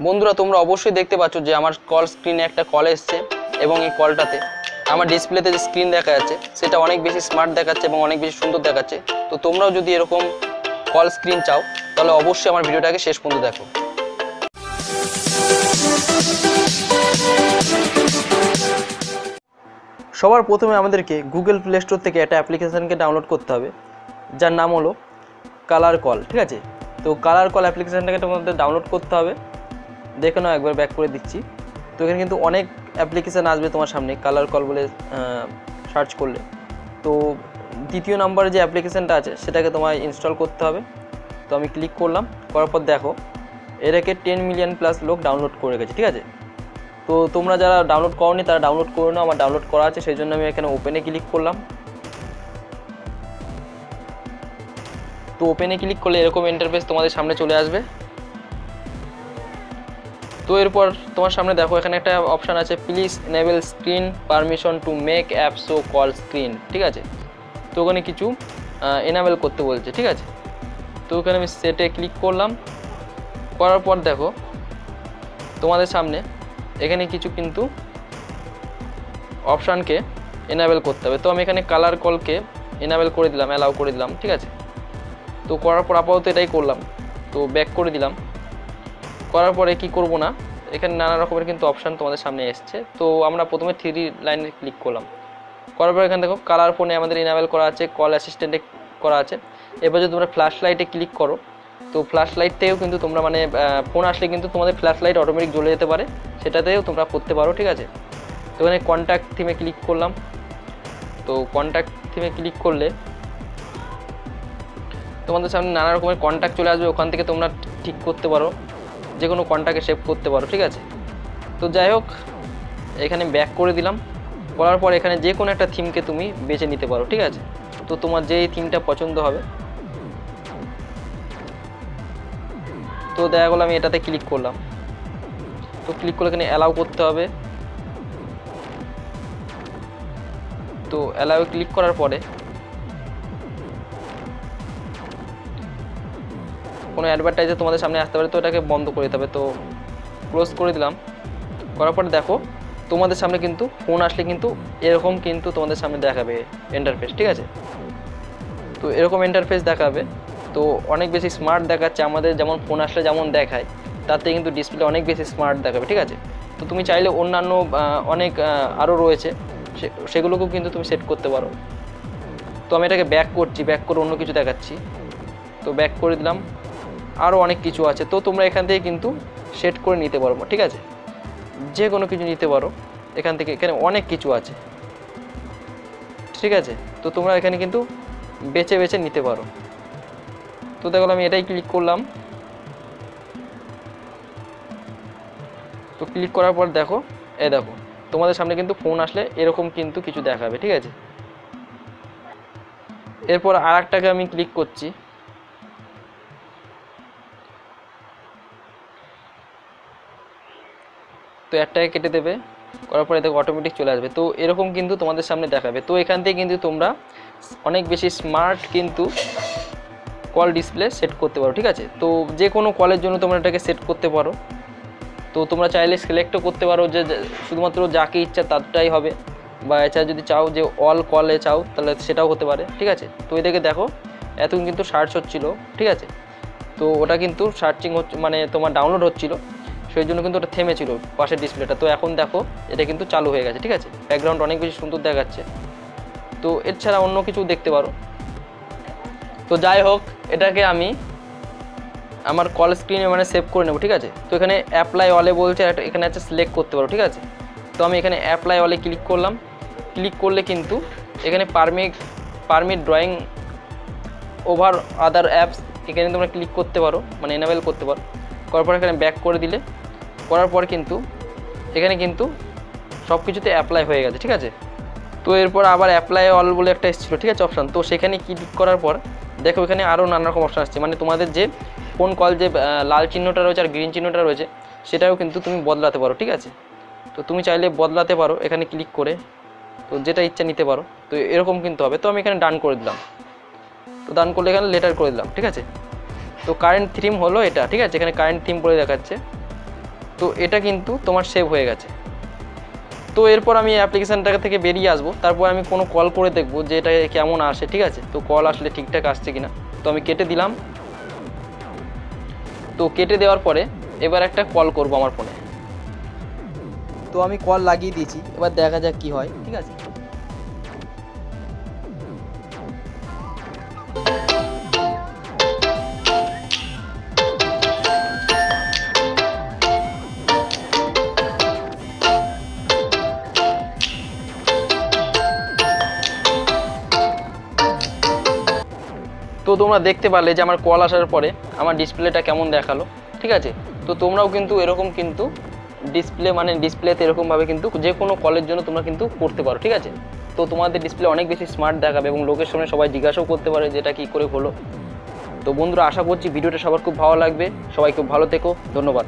বন্ধুরা তোমরা অবশ্যই দেখতে পাচ্ছ যে আমার কল স্ক্রিনে একটা কল এসছে এবং এই কলটাতে আমার ডিসপ্লেতে যে স্ক্রিন দেখা যাচ্ছে সেটা অনেক বেশি স্মার্ট দেখাচ্ছে এবং অনেক বেশি সুন্দর দেখাচ্ছে। তো তোমরাও যদি এরকম কল স্ক্রিন চাও তাহলে অবশ্যই আমার ভিডিওটাকে শেষ পর্যন্ত দেখো। সবার প্রথমে আমাদেরকে গুগল প্লে স্টোর থেকে একটা অ্যাপ্লিকেশানকে ডাউনলোড করতে হবে যার নাম হলো কালার কল। ঠিক আছে, তো কালার কল অ্যাপ্লিকেশানটাকে তোমাদের ডাউনলোড করতে হবে। দেখে নাও, একবার ব্যাক করে দিচ্ছি। তো এখানে কিন্তু অনেক অ্যাপ্লিকেশান আসবে তোমার সামনে কালার কল বলে সার্চ করলে। তো দ্বিতীয় নম্বরে যে অ্যাপ্লিকেশানটা আছে সেটাকে তোমায় ইনস্টল করতে হবে। তো আমি ক্লিক করলাম, করার পর দেখো এটাকে 10 মিলিয়ন প্লাস লোক ডাউনলোড করে গেছে। ঠিক আছে, তো তোমরা যারা ডাউনলোড করোনি তারা ডাউনলোড করে নাও, আমার ডাউনলোড করা আছে সেই জন্য আমি এখানে ওপেনে ক্লিক করলাম। তো ওপেনে ক্লিক করলে এরকম ইন্টারফেস তোমাদের সামনে চলে আসবে। তো এরপর তোমার সামনে দেখো এখানে একটা অপশান আছে, please enable screen permission to make app show call screen. ঠিক আছে, তো ওখানে কিছু এনেবল করতে বলছে। ঠিক আছে, তো ওখানে আমি সেটে ক্লিক করলাম। করার পর দেখো তোমাদের সামনে এখানে কিছু কিন্তু অপশানকে এনেবল করতে হবে। তো আমি এখানে কালার কলকে এনেবল করে দিলাম, অ্যালাউ করে দিলাম। ঠিক আছে, তো করার পর আপাতত এটাই করলাম। তো ব্যাক করে দিলাম। করার পরে কি করব না, এখানে নানা রকমের কিন্তু অপশান তোমাদের সামনে এসছে। তো আমরা প্রথমে 3 লাইনে ক্লিক করলাম। করার পর এখানে দেখো কালার ফোনে আমাদের ইনেবল করা আছে, কল অ্যাসিস্ট্যান্টে করা আছে। এবার যদি তোমরা ফ্ল্যাশ লাইটে ক্লিক করো তো ফ্ল্যাশ লাইট থেকেও কিন্তু তোমরা মানে ফোন আসলে কিন্তু তোমাদের ফ্ল্যাশ লাইট অটোমেটিক জ্বলে যেতে পারে, সেটাতেও তোমরা করতে পারো। ঠিক আছে, তো এখানে কন্ট্যাক্ট থিমে ক্লিক করলাম। তো কন্ট্যাক্ট থিমে ক্লিক করলে তোমাদের সামনে নানা রকমের কন্ট্যাক্ট চলে আসবে, ওখান থেকে তোমরা ঠিক করতে পারো, যে কোনো কন্ট্যাক্টে সেভ করতে পারো। ঠিক আছে, তো যাই হোক এখানে ব্যাক করে দিলাম। করার পর এখানে যে কোনো একটা থিমকে তুমি বেছে নিতে পারো। ঠিক আছে, তো তোমার যেই থিমটা পছন্দ হবে। তো দেখা গেলো আমি এটাতে ক্লিক করলাম। তো ক্লিক করলে এখানে অ্যালাউ করতে হবে। তো অ্যালাউ ক্লিক করার পরে কোনো অ্যাডভার্টাইজে তোমাদের সামনে আসতে পারে, তো এটাকে বন্ধ করে দিতে হবে। তো ক্লোজ করে দিলাম। করার পরে দেখো তোমাদের সামনে কিন্তু ফোন আসলে কিন্তু এরকম কিন্তু তোমাদের সামনে দেখাবে ইন্টারফেস। ঠিক আছে, তো এরকম ইন্টারফেস দেখাবে। তো অনেক বেশি স্মার্ট দেখাচ্ছে, আমাদের যেমন ফোন আসলে যেমন দেখায় তাতে কিন্তু ডিসপ্লে অনেক বেশি স্মার্ট দেখাবে। ঠিক আছে, তো তুমি চাইলে অন্যান্য অনেক আরও রয়েছে সেগুলোকেও কিন্তু তুমি সেট করতে পারো। তো আমি এটাকে ব্যাক করছি, ব্যাক করে অন্য কিছু দেখাচ্ছি। তো ব্যাক করে দিলাম। আরও অনেক কিছু আছে, তো তোমরা এখান থেকে কিন্তু সেট করে নিতে পারো। ঠিক আছে, যে কোনো কিছু নিতে পারো এখান থেকে, এখানে অনেক কিছু আছে। ঠিক আছে, তো তোমরা এখানে কিন্তু বেছে বেছে নিতে পারো। তো দেখো আমি এটাই ক্লিক করলাম। তো ক্লিক করার পর দেখো দেখো তোমাদের সামনে কিন্তু ফোন আসলে এরকম কিন্তু কিছু দেখাবে। ঠিক আছে, এরপর আরেকটাকে আমি ক্লিক করছি। তো একটাকে কেটে দেবে, করার পরে দেখো অটোমেটিক চলে আসবে। তো এরকম কিন্তু তোমাদের সামনে দেখাবে। তো এখান থেকে কিন্তু তোমরা অনেক বেশি স্মার্ট কিন্তু কল ডিসপ্লে সেট করতে পারো। ঠিক আছে, তো যে কোনো কলের জন্য তোমরা এটাকে সেট করতে পারো। তো তোমরা চাইলে সিলেক্টও করতে পারো যে শুধুমাত্র যাকে ইচ্ছা তারটাই হবে, বা এছাড়া যদি চাও যে অল কলে চাও তাহলে সেটাও হতে পারে। ঠিক আছে, তো এটাকে দেখো এতক্ষণ কিন্তু সার্চ হচ্ছিলো। ঠিক আছে, তো ওটা কিন্তু সার্চিং হচ্ছে মানে তোমার ডাউনলোড হচ্ছিলো, সেই জন্য কিন্তু ওটা থেমেছিল পাশের ডিসপ্লেটা। তো এখন দেখো এটা কিন্তু চালু হয়ে গেছে। ঠিক আছে, ব্যাকগ্রাউন্ড অনেক বেশি সুন্দর দেখাচ্ছে। তো এছাড়া অন্য কিছু দেখতে পারো। তো যাই হোক এটাকে আমি আমার কল স্ক্রিনে মানে সেভ করে নেব। ঠিক আছে, তো এখানে অ্যাপ্লাই অলে বলছে, এখানে আছে সিলেক্ট করতে পারো। ঠিক আছে, তো আমি এখানে অ্যাপ্লাই অলে ক্লিক করলাম। ক্লিক করলে কিন্তু এখানে পারমিট ড্রয়িং ওভার আদার অ্যাপস এখানে তোমরা ক্লিক করতে পারো, মানে এনেবল করতে পারো। করার পর এখানে ব্যাক করে দিলে, করার পর কিন্তু এখানে কিন্তু সব কিছুতে অ্যাপ্লাই হয়ে গেছে। ঠিক আছে, তো এরপর আবার অ্যাপ্লাই অল বলে একটা এসেছিলো। ঠিক আছে, অপশান, তো সেখানে ক্লিক করার পর দেখো এখানে আরও নানা রকম অপশান আসছে, মানে তোমাদের যে ফোন কল যে লাল চিহ্নটা রয়েছে আর গ্রিন চিহ্নটা রয়েছে সেটাও কিন্তু তুমি বদলাতে পারো। ঠিক আছে, তো তুমি চাইলে বদলাতে পারো এখানে ক্লিক করে, তো যেটা ইচ্ছা নিতে পারো। তো এরকম কিন্তু হবে। তো আমি এখানে ডান করে দিলাম। তো ডান করলে এখানে লেটার করে দিলাম। ঠিক আছে, তো কারেন্ট থিম হলো এটা। ঠিক আছে, এখানে কারেন্ট থিম বলে দেখাচ্ছে। তো এটা কিন্তু তোমার সেভ হয়ে গেছে। তো এরপর আমি অ্যাপ্লিকেশানটা থেকে বেরিয়ে আসবো, তারপর আমি কোনো কল করে দেখবো যে এটা কেমন আসে, ঠিক আছে। তো কল আসলে ঠিকঠাক আসছে কিনা। তো আমি কেটে দিলাম। তো কেটে দেওয়ার পরে এবার একটা কল করব আমার ফোনে। তো আমি কল লাগিয়ে দিয়েছি, এবার দেখা যাক কি হয়, ঠিক আছে। তো তোমরা দেখতে পারলে যে আমার কল আসার পরে আমার ডিসপ্লেটা কেমন দেখালো, ঠিক আছে। তো তোমরাও কিন্তু এরকম কিন্তু ডিসপ্লেতে এরকমভাবে কিন্তু যে কোনো কলের জন্য তোমরা কিন্তু করতে পারো, ঠিক আছে। তো তোমাদের ডিসপ্লে অনেক বেশি স্মার্ট দেখাবে এবং লোকেশনে সবাই জিজ্ঞাসাও করতে পারে যে এটা কী করে হলো। তো বন্ধুরা, আশা করছি ভিডিওটা সবার খুব ভালো লাগবে। সবাই খুব ভালো থেকো, ধন্যবাদ।